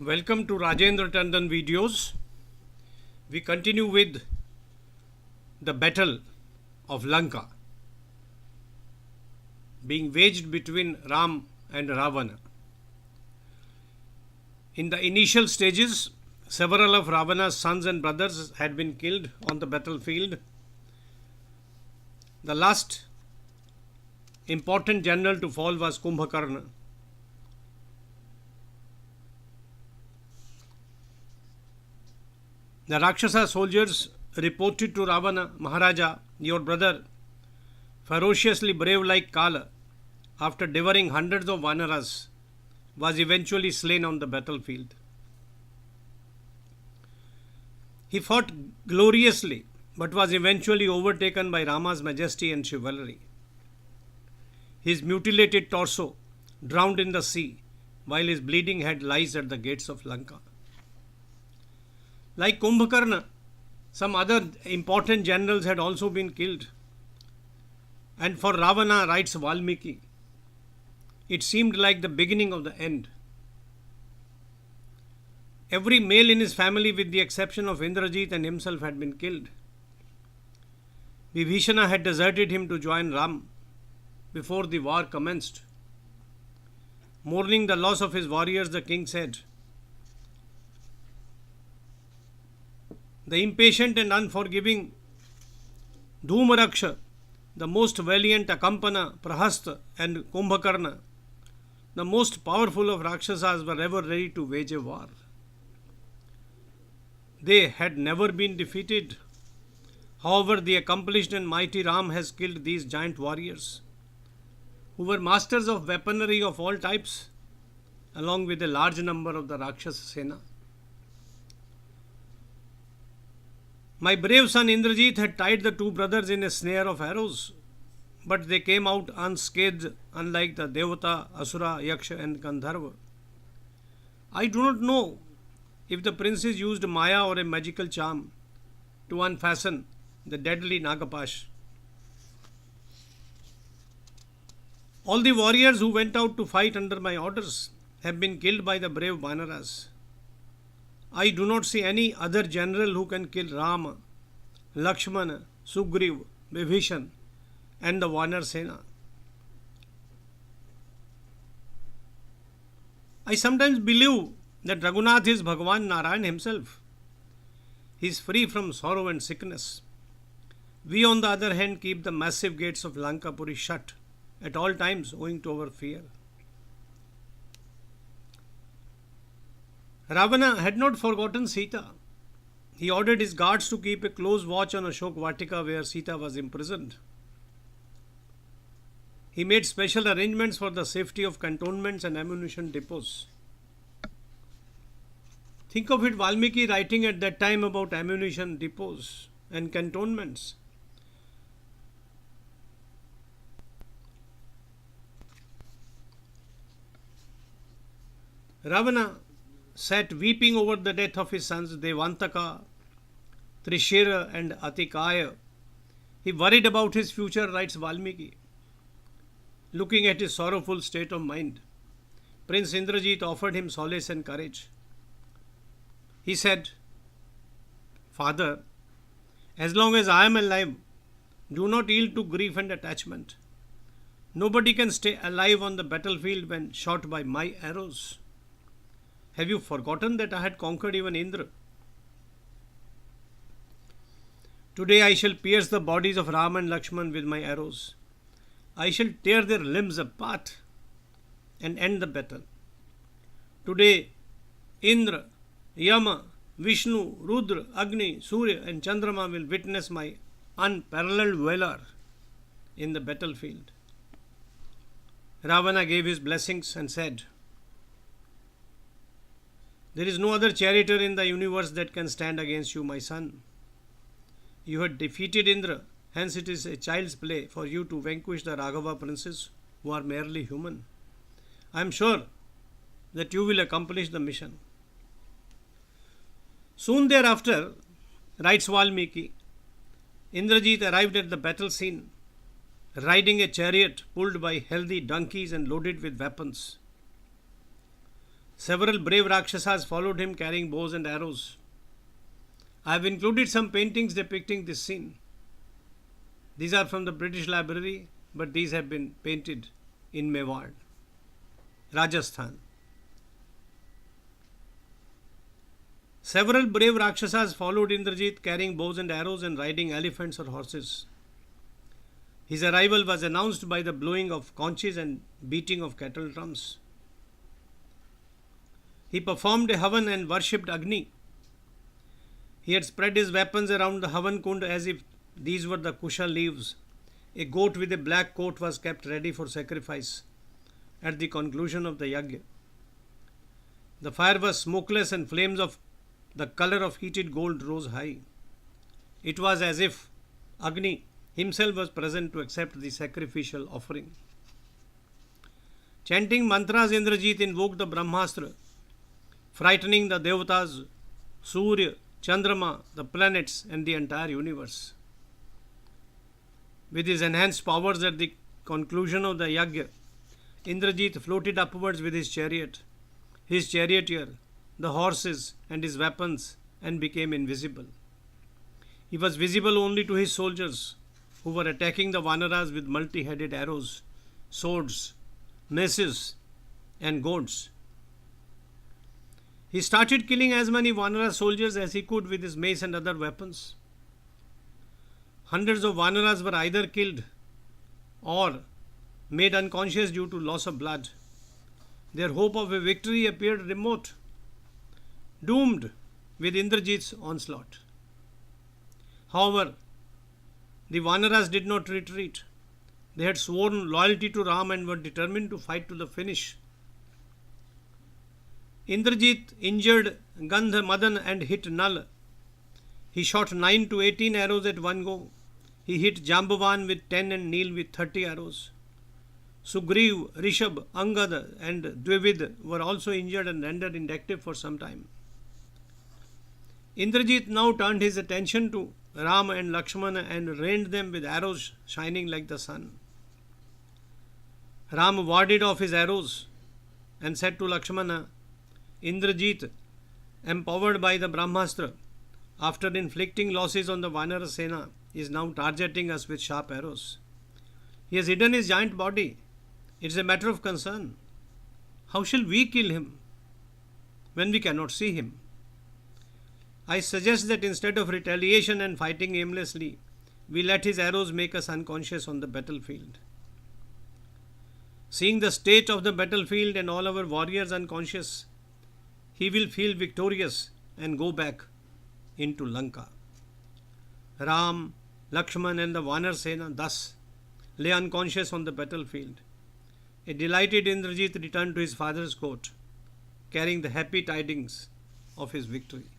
Welcome to Rajendra Tandon videos. We continue with the battle of Lanka being waged between Ram and Ravana. In the initial stages, several of Ravana's sons and brothers had been killed on the battlefield. The last important general to fall was Kumbhakarna. The Rakshasa soldiers reported to Ravana, Maharaja, your brother, ferociously brave like Kala, after devouring hundreds of vanaras, was eventually slain on the battlefield. He fought gloriously, but was eventually overtaken by Rama's majesty and chivalry. His mutilated torso drowned in the sea, while his bleeding head lies at the gates of Lanka. Like Kumbhakarna, some other important generals had also been killed. And for Ravana, writes Valmiki, it seemed like the beginning of the end. Every male in his family, with the exception of Indrajit and himself, had been killed. Vibhishana had deserted him to join Ram before the war commenced. Mourning the loss of his warriors, the king said, the impatient and unforgiving Dhumaraksha, the most valiant Akampana, Prahasta and Kumbhakarna, the most powerful of Rakshasas, were ever ready to wage a war. They had never been defeated. However, the accomplished and mighty Ram has killed these giant warriors, who were masters of weaponry of all types, along with a large number of the Rakshasa Sena. My brave son Indrajit had tied the two brothers in a snare of arrows, but they came out unscathed, unlike the Devata, Asura, Yaksha and Gandharva. I do not know if the princes used Maya or a magical charm to unfasten the deadly Nagapash. All the warriors who went out to fight under my orders have been killed by the brave Vanaras. I do not see any other general who can kill Rama, Lakshmana, Sugriv, Vibhishan and the Vanar Sena. I sometimes believe that Raghunath is Bhagavan Narayan himself. He is free from sorrow and sickness. We, on the other hand, keep the massive gates of Lankapuri shut at all times owing to our fear. Ravana had not forgotten Sita. He ordered his guards to keep a close watch on Ashok Vatika, where Sita was imprisoned. He made special arrangements for the safety of cantonments and ammunition depots. Think of it, Valmiki writing at that time about ammunition depots and cantonments. Ravana sat weeping over the death of his sons Devantaka, Trishira and Atikaya. He worried about his future, writes Valmiki. Looking at his sorrowful state of mind, Prince Indrajit offered him solace and courage. He said, Father, as long as I am alive, do not yield to grief and attachment. Nobody can stay alive on the battlefield when shot by my arrows. Have you forgotten that I had conquered even Indra? Today I shall pierce the bodies of Rama and Lakshmana with my arrows. I shall tear their limbs apart and end the battle. Today Indra, Yama, Vishnu, Rudra, Agni, Surya and Chandrama will witness my unparalleled valor in the battlefield. Ravana gave his blessings and said, there is no other charioteer in the universe that can stand against you, my son. You had defeated Indra, hence it is a child's play for you to vanquish the Raghava princes who are merely human. I am sure that you will accomplish the mission. Soon thereafter, writes Valmiki, Indrajit arrived at the battle scene, riding a chariot pulled by healthy donkeys and loaded with weapons. Several brave Rakshasas followed him carrying bows and arrows. I have included some paintings depicting this scene. These are from the British Library, but these have been painted in Mewar, Rajasthan. Several brave Rakshasas followed Indrajit carrying bows and arrows and riding elephants or horses. His arrival was announced by the blowing of conches and beating of kettle drums. He performed a Havan and worshipped Agni. He had spread his weapons around the Havan Kund as if these were the kusha leaves. A goat with a black coat was kept ready for sacrifice at the conclusion of the yajna. The fire was smokeless and flames of the color of heated gold rose high. It was as if Agni himself was present to accept the sacrificial offering. Chanting mantras, Indrajit invoked the Brahmastra, frightening the Devatas, Surya, Chandrama, the planets, and the entire universe. With his enhanced powers at the conclusion of the yajna, Indrajit floated upwards with his chariot, his charioteer, the horses, and his weapons, and became invisible. He was visible only to his soldiers, who were attacking the vanaras with multi-headed arrows, swords, maces, and goads. He started killing as many vanara soldiers as he could with his mace and other weapons. Hundreds of vanaras were either killed or made unconscious due to loss of blood. Their hope of a victory appeared remote, doomed with Indrajit's onslaught. However, the vanaras did not retreat. They had sworn loyalty to Ram and were determined to fight to the finish. Indrajit injured Gandha, Madan and hit Nal. He shot 9 to 18 arrows at one go. He hit Jambavan with 10 and Neel with 30 arrows. Sugriv, Rishab, Angad and Dvivid were also injured and rendered inactive for some time. Indrajit now turned his attention to Rama and Lakshmana and rained them with arrows shining like the sun. Ram warded off his arrows and said to Lakshmana, Indrajit, empowered by the Brahmastra, after inflicting losses on the Vanara Sena, is now targeting us with sharp arrows. He has hidden his giant body. It is a matter of concern. How shall we kill him when we cannot see him? I suggest that instead of retaliation and fighting aimlessly, we let his arrows make us unconscious on the battlefield. Seeing the state of the battlefield and all our warriors unconscious, he will feel victorious and go back into Lanka. Ram, Lakshman and the Vanar Sena thus lay unconscious on the battlefield. A delighted Indrajit returned to his father's court, carrying the happy tidings of his victory.